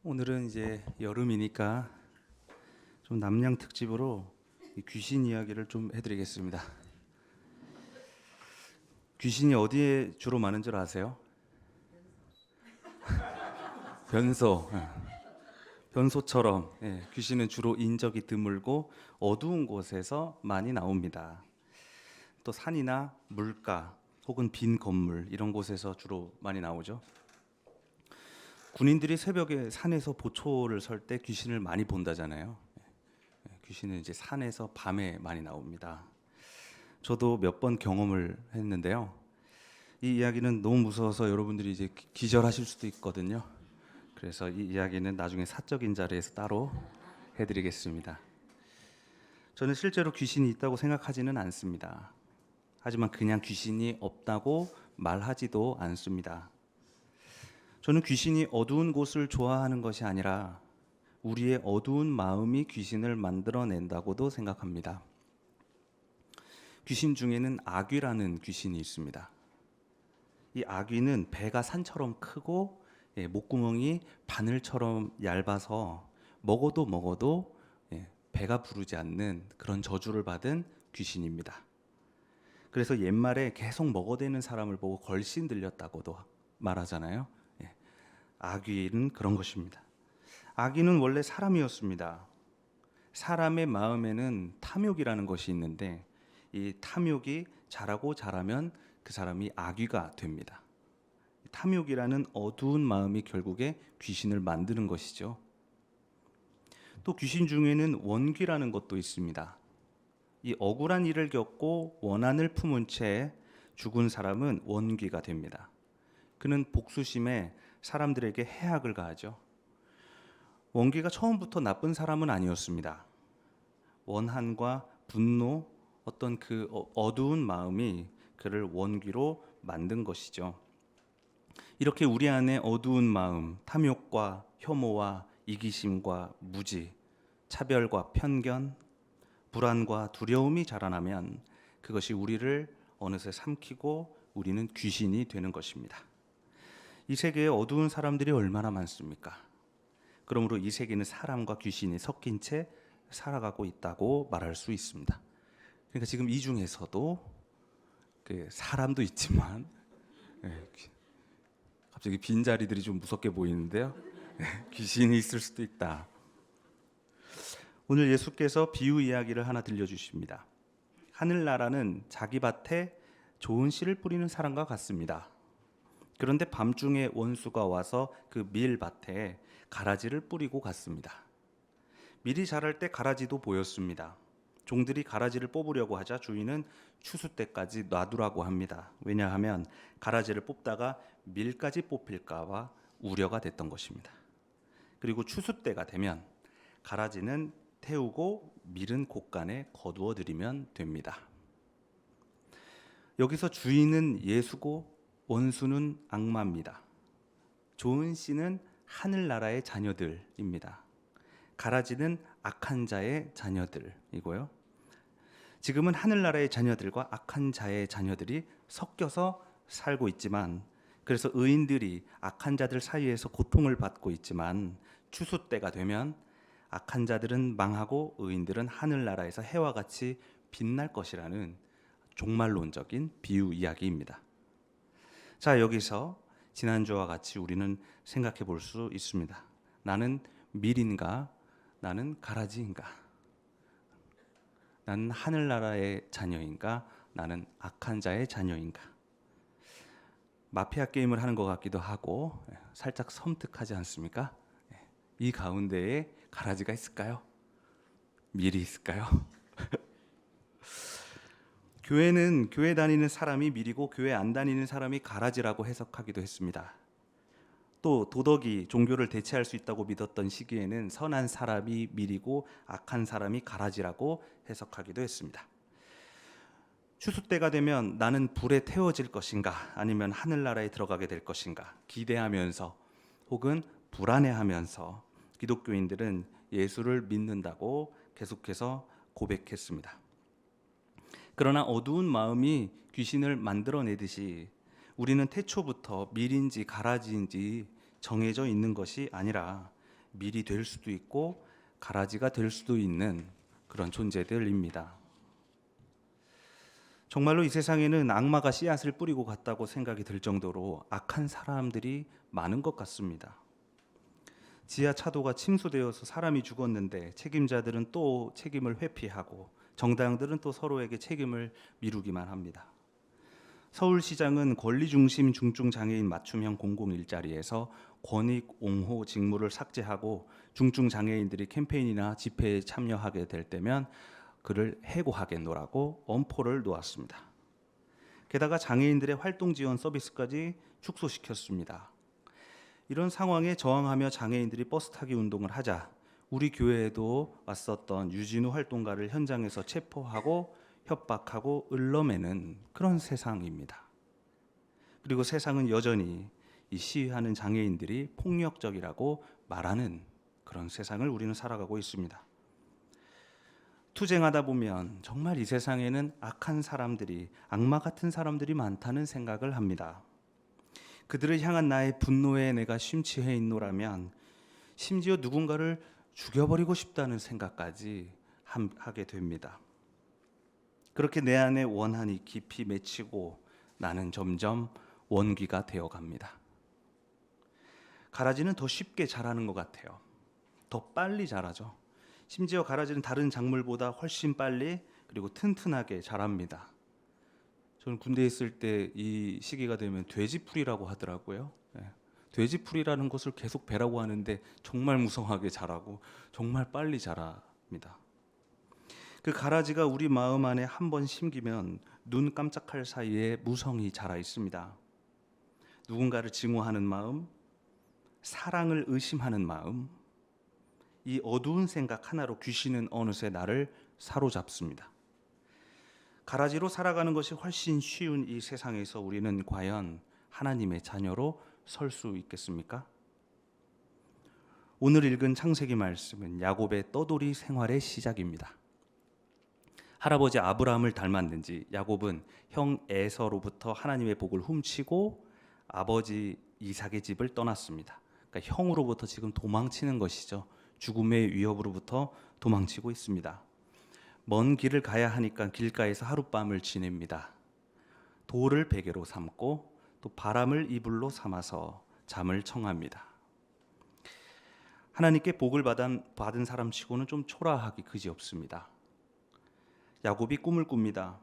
오늘은 이제 여름이니까 좀 남양 특집으로 이 귀신 이야기를 좀 해드리겠습니다. 귀신이 어디에 주로 많은 줄 아세요? 변소. 변소처럼 귀신은 주로 인적이 드물고 어두운 곳에서 많이 나옵니다. 또 산이나 물가 혹은 빈 건물 이런 곳에서 주로 많이 나오죠. 군인들이 새벽에 산에서 보초를 설 때 귀신을 많이 본다잖아요. 귀신은 이제 산에서 밤에 많이 나옵니다. 저도 몇 번 경험을 했는데요. 이 이야기는 너무 무서워서 여러분들이 이제 기절하실 수도 있거든요. 그래서 이 이야기는 나중에 사적인 자리에서 따로 해드리겠습니다. 저는 실제로 귀신이 있다고 생각하지는 않습니다. 하지만 그냥 귀신이 없다고 말하지도 않습니다. 저는 귀신이 어두운 곳을 좋아하는 것이 아니라 우리의 어두운 마음이 귀신을 만들어낸다고도 생각합니다. 귀신 중에는 아귀라는 귀신이 있습니다. 이 아귀는 배가 산처럼 크고 목구멍이 바늘처럼 얇아서 먹어도 배가 부르지 않는 그런 저주를 받은 귀신입니다. 그래서 옛말에 계속 먹어대는 사람을 보고 걸신 들렸다고도 말하잖아요. 아귀는 그런 것입니다. 아귀는 원래 사람이었습니다. 사람의 마음에는 탐욕이라는 것이 있는데 이 탐욕이 자라면 그 사람이 아귀가 됩니다. 탐욕이라는 어두운 마음이 결국에 귀신을 만드는 것이죠. 또 귀신 중에는 원귀라는 것도 있습니다. 이 억울한 일을 겪고 원한을 품은 채 죽은 사람은 원귀가 됩니다. 그는 복수심에 사람들에게 해악을 가하죠. 원귀가 처음부터 나쁜 사람은 아니었습니다. 원한과 분노, 어떤 그 어두운 마음이 그를 원귀로 만든 것이죠. 이렇게 우리 안에 어두운 마음, 탐욕과 혐오와 이기심과 무지, 차별과 편견, 불안과 두려움이 자라나면 그것이 우리를 어느새 삼키고 우리는 귀신이 되는 것입니다. 이 세계에 어두운 사람들이 얼마나 많습니까? 그러므로 이 세계는 사람과 귀신이 섞인 채 살아가고 있다고 말할 수 있습니다. 그러니까 지금 이 중에서도 사람도 있지만 갑자기 빈자리들이 좀 무섭게 보이는데요. 귀신이 있을 수도 있다. 오늘 예수께서 비유 이야기를 하나 들려주십니다. 하늘나라는 자기 밭에 좋은 씨를 뿌리는 사람과 같습니다. 그런데 밤중에 원수가 와서 그 밀밭에 가라지를 뿌리고 갔습니다. 밀이 자랄 때 가라지도 보였습니다. 종들이 가라지를 뽑으려고 하자 주인은 추수 때까지 놔두라고 합니다. 왜냐하면 가라지를 뽑다가 밀까지 뽑힐까 봐 우려가 됐던 것입니다. 그리고 추수 때가 되면 가라지는 태우고 밀은 곳간에 거두어 드리면 됩니다. 여기서 주인은 예수고 원수는 악마입니다. 좋은 씨는 하늘나라의 자녀들입니다. 가라지는 악한 자의 자녀들이고요. 지금은 하늘나라의 자녀들과 악한 자의 자녀들이 섞여서 살고 있지만, 그래서 의인들이 악한 자들 사이에서 고통을 받고 있지만 추수 때가 되면 악한 자들은 망하고 의인들은 하늘나라에서 해와 같이 빛날 것이라는 종말론적인 비유 이야기입니다. 자, 여기서 지난주와 같이 우리는 생각해 볼 수 있습니다. 나는 밀인가? 나는 가라지인가? 나는 하늘나라의 자녀인가? 나는 악한 자의 자녀인가? 마피아 게임을 하는 것 같기도 하고 살짝 섬뜩하지 않습니까? 이 가운데에 가라지가 있을까요? 밀이 있을까요? 교회는 교회 다니는 사람이 밀이고 교회 안 다니는 사람이 가라지라고 해석하기도 했습니다. 또 도덕이 종교를 대체할 수 있다고 믿었던 시기에는 선한 사람이 밀이고 악한 사람이 가라지라고 해석하기도 했습니다. 추수 때가 되면 나는 불에 태워질 것인가 아니면 하늘나라에 들어가게 될 것인가 기대하면서 혹은 불안해하면서 기독교인들은 예수를 믿는다고 계속해서 고백했습니다. 그러나 어두운 마음이 귀신을 만들어내듯이 우리는 태초부터 밀인지 가라지인지 정해져 있는 것이 아니라 밀이 될 수도 있고 가라지가 될 수도 있는 그런 존재들입니다. 정말로 이 세상에는 악마가 씨앗을 뿌리고 갔다고 생각이 들 정도로 악한 사람들이 많은 것 같습니다. 지하차도가 침수되어서 사람이 죽었는데 책임자들은 또 책임을 회피하고 정당들은 또 서로에게 책임을 미루기만 합니다. 서울시장은 권리중심 중증장애인 맞춤형 공공일자리에서 권익 옹호 직무를 삭제하고 중증장애인들이 캠페인이나 집회에 참여하게 될 때면 그를 해고하겠노라고 엄포를 놓았습니다. 게다가 장애인들의 활동 지원 서비스까지 축소시켰습니다. 이런 상황에 저항하며 장애인들이 버스 타기 운동을 하자 우리 교회에도 왔었던 유진우 활동가를 현장에서 체포하고 협박하고 을러매는 그런 세상입니다. 그리고 세상은 여전히 이 시위하는 장애인들이 폭력적이라고 말하는 그런 세상을 우리는 살아가고 있습니다. 투쟁하다 보면 정말 이 세상에는 악한 사람들이, 악마 같은 사람들이 많다는 생각을 합니다. 그들을 향한 나의 분노에 내가 심취해 있노라면 심지어 누군가를 죽여버리고 싶다는 생각까지 하게 됩니다. 그렇게 내 안에 원한이 깊이 맺히고 나는 점점 원귀가 되어갑니다. 가라지는 더 쉽게 자라는 것 같아요. 더 빨리 자라죠. 심지어 가라지는 다른 작물보다 훨씬 빨리 그리고 튼튼하게 자랍니다. 저는 군대에 있을 때 이 시기가 되면 돼지풀이라고 하더라고요. 돼지풀이라는 것을 계속 배라고 하는데 정말 무성하게 자라고 정말 빨리 자랍니다. 그 가라지가 우리 마음 안에 한 번 심기면 눈 깜짝할 사이에 무성이 자라 있습니다. 누군가를 증오하는 마음, 사랑을 의심하는 마음, 이 어두운 생각 하나로 귀신은 어느새 나를 사로잡습니다. 가라지로 살아가는 것이 훨씬 쉬운 이 세상에서 우리는 과연 하나님의 자녀로 설 수 있겠습니까? 오늘 읽은 창세기 말씀은 야곱의 떠돌이 생활의 시작입니다. 할아버지 아브라함을 닮았는지 야곱은 형 에서로부터 하나님의 복을 훔치고 아버지 이삭의 집을 떠났습니다. 그러니까 형으로부터 지금 도망치는 것이죠. 죽음의 위협으로부터 도망치고 있습니다. 먼 길을 가야 하니까 길가에서 하룻밤을 지냅니다. 돌을 베개로 삼고 또 바람을 이불로 삼아서 잠을 청합니다. 하나님께 복을 받은 사람치고는 좀 초라하기 그지없습니다. 야곱이 꿈을 꿉니다.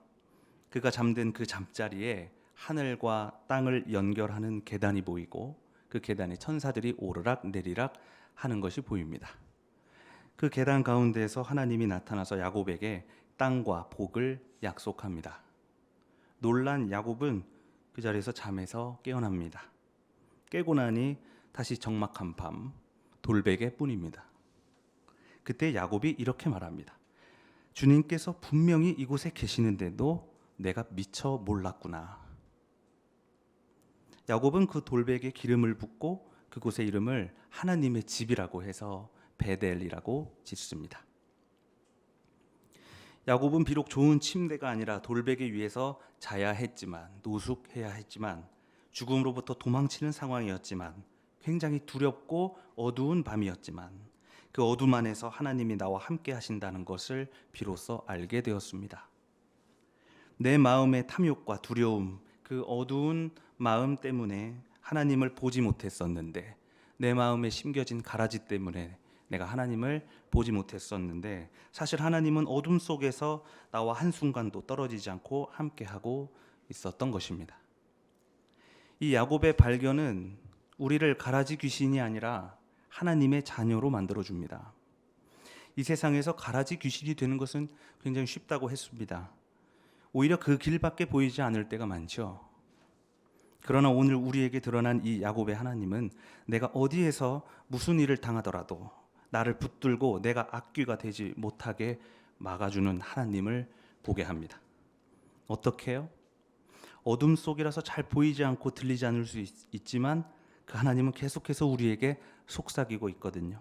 그가 잠든 그 잠자리에 하늘과 땅을 연결하는 계단이 보이고 그 계단에 천사들이 오르락 내리락 하는 것이 보입니다. 그 계단 가운데에서 하나님이 나타나서 야곱에게 땅과 복을 약속합니다. 놀란 야곱은 그 자리에서 잠에서 깨어납니다. 깨고 나니 다시 적막한 밤 돌베개뿐입니다. 그때 야곱이 이렇게 말합니다. 주님께서 분명히 이곳에 계시는데도 내가 미처 몰랐구나. 야곱은 그 돌베개에 기름을 붓고 그곳의 이름을 하나님의 집이라고 해서 베델이라고 짓습니다. 야곱은 비록 좋은 침대가 아니라 돌베개 위에서 자야 했지만, 노숙해야 했지만, 죽음으로부터 도망치는 상황이었지만, 굉장히 두렵고 어두운 밤이었지만 그 어둠 안에서 하나님이 나와 함께 하신다는 것을 비로소 알게 되었습니다. 내 마음의 탐욕과 두려움, 그 어두운 마음 때문에 하나님을 보지 못했었는데, 내 마음에 심겨진 가라지 때문에 내가 하나님을 보지 못했었는데, 사실 하나님은 어둠 속에서 나와 한순간도 떨어지지 않고 함께하고 있었던 것입니다. 이 야곱의 발견은 우리를 가라지 귀신이 아니라 하나님의 자녀로 만들어줍니다. 이 세상에서 가라지 귀신이 되는 것은 굉장히 쉽다고 했습니다. 오히려 그 길밖에 보이지 않을 때가 많죠. 그러나 오늘 우리에게 드러난 이 야곱의 하나님은 내가 어디에서 무슨 일을 당하더라도 나를 붙들고 내가 앞귀가 되지 못하게 막아주는 하나님을 보게 합니다. 어떻게 해요? 어둠 속이라서 잘 보이지 않고 들리지 않을 수 있지만 그 하나님은 계속해서 우리에게 속삭이고 있거든요.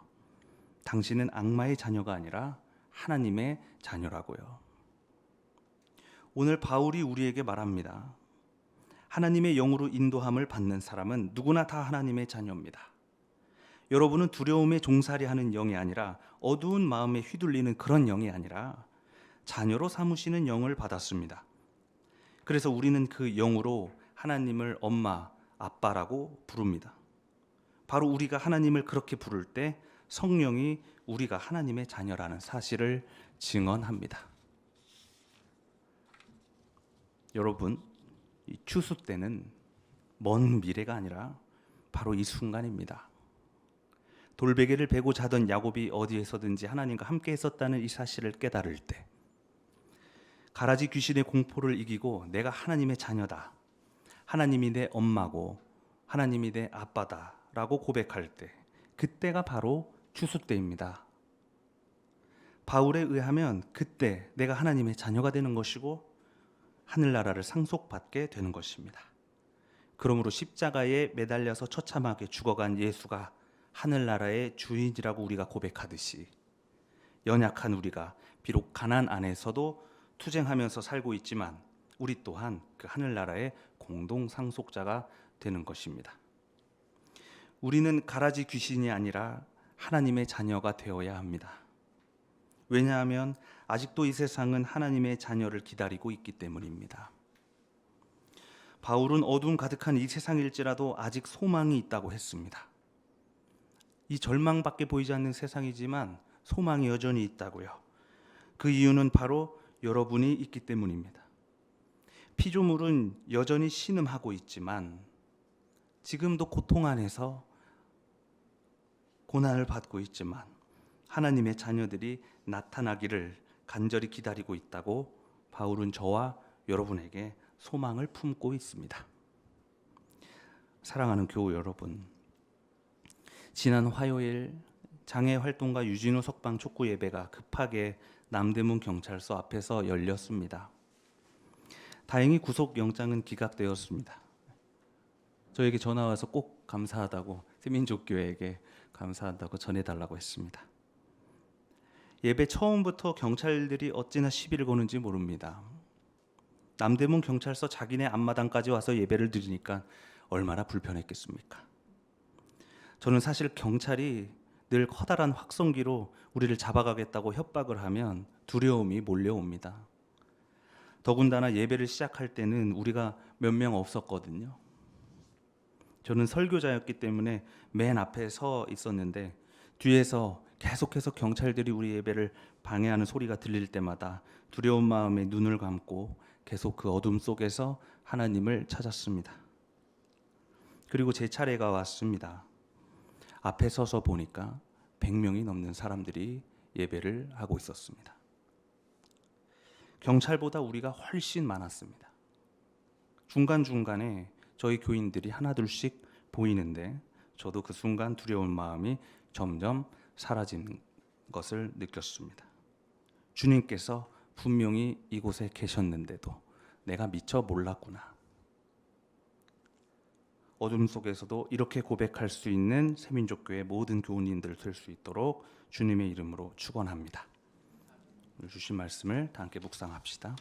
당신은 악마의 자녀가 아니라 하나님의 자녀라고요. 오늘 바울이 우리에게 말합니다. 하나님의 영으로 인도함을 받는 사람은 누구나 다 하나님의 자녀입니다. 여러분은 두려움에 종살이하는 영이 아니라 어두운 마음에 휘둘리는 그런 영이 아니라 자녀로 삼으시는 영을 받았습니다. 그래서 우리는 그 영으로 하나님을 엄마, 아빠라고 부릅니다. 바로 우리가 하나님을 그렇게 부를 때 성령이 우리가 하나님의 자녀라는 사실을 증언합니다. 여러분, 이 추수 때는 먼 미래가 아니라 바로 이 순간입니다. 돌베개를 베고 자던 야곱이 어디에서든지 하나님과 함께 했었다는 이 사실을 깨달을 때, 가라지 귀신의 공포를 이기고 내가 하나님의 자녀다, 하나님이 내 엄마고 하나님이 내 아빠다 라고 고백할 때, 그때가 바로 추수 때입니다. 바울에 의하면 그때 내가 하나님의 자녀가 되는 것이고 하늘나라를 상속받게 되는 것입니다. 그러므로 십자가에 매달려서 처참하게 죽어간 예수가 하늘나라의 주인이라고 우리가 고백하듯이, 연약한 우리가 비록 가난 안에서도 투쟁하면서 살고 있지만 우리 또한 그 하늘나라의 공동 상속자가 되는 것입니다. 우리는 가라지 귀신이 아니라 하나님의 자녀가 되어야 합니다. 왜냐하면 아직도 이 세상은 하나님의 자녀를 기다리고 있기 때문입니다. 바울은 어두움 가득한 이 세상일지라도 아직 소망이 있다고 했습니다. 이 절망밖에 보이지 않는 세상이지만 소망이 여전히 있다고요. 그 이유는 바로 여러분이 있기 때문입니다. 피조물은 여전히 신음하고 있지만 지금도 고통 안에서 고난을 받고 있지만 하나님의 자녀들이 나타나기를 간절히 기다리고 있다고 바울은 저와 여러분에게 소망을 품고 있습니다. 사랑하는 교우 여러분, 지난 화요일 장애활동가 유진호 석방 촉구 예배가 급하게 남대문 경찰서 앞에서 열렸습니다. 다행히 구속영장은 기각되었습니다. 저에게 전화 와서 꼭 감사하다고, 세민족교회에게 감사한다고 전해달라고 했습니다. 예배 처음부터 경찰들이 어찌나 시비를 거는지 모릅니다. 남대문 경찰서 자기네 앞마당까지 와서 예배를 드리니까 얼마나 불편했겠습니까? 저는 사실 경찰이 늘 커다란 확성기로 우리를 잡아가겠다고 협박을 하면 두려움이 몰려옵니다. 더군다나 예배를 시작할 때는 우리가 몇 명 없었거든요. 저는 설교자였기 때문에 맨 앞에 서 있었는데 뒤에서 계속해서 경찰들이 우리 예배를 방해하는 소리가 들릴 때마다 두려운 마음에 눈을 감고 계속 그 어둠 속에서 하나님을 찾았습니다. 그리고 제 차례가 왔습니다. 앞에 서서 보니까 100명이 넘는 사람들이 예배를 하고 있었습니다. 경찰보다 우리가 훨씬 많았습니다. 중간중간에 저희 교인들이 하나둘씩 보이는데 저도 그 순간 두려운 마음이 점점 사라지는 것을 느꼈습니다. 주님께서 분명히 이곳에 계셨는데도 내가 미처 몰랐구나. 어둠 속에서도 이렇게 고백할 수 있는 세민족교회 모든 교우님들 될 수 있도록 주님의 이름으로 축원합니다. 오늘 주신 말씀을 다 함께 묵상합시다.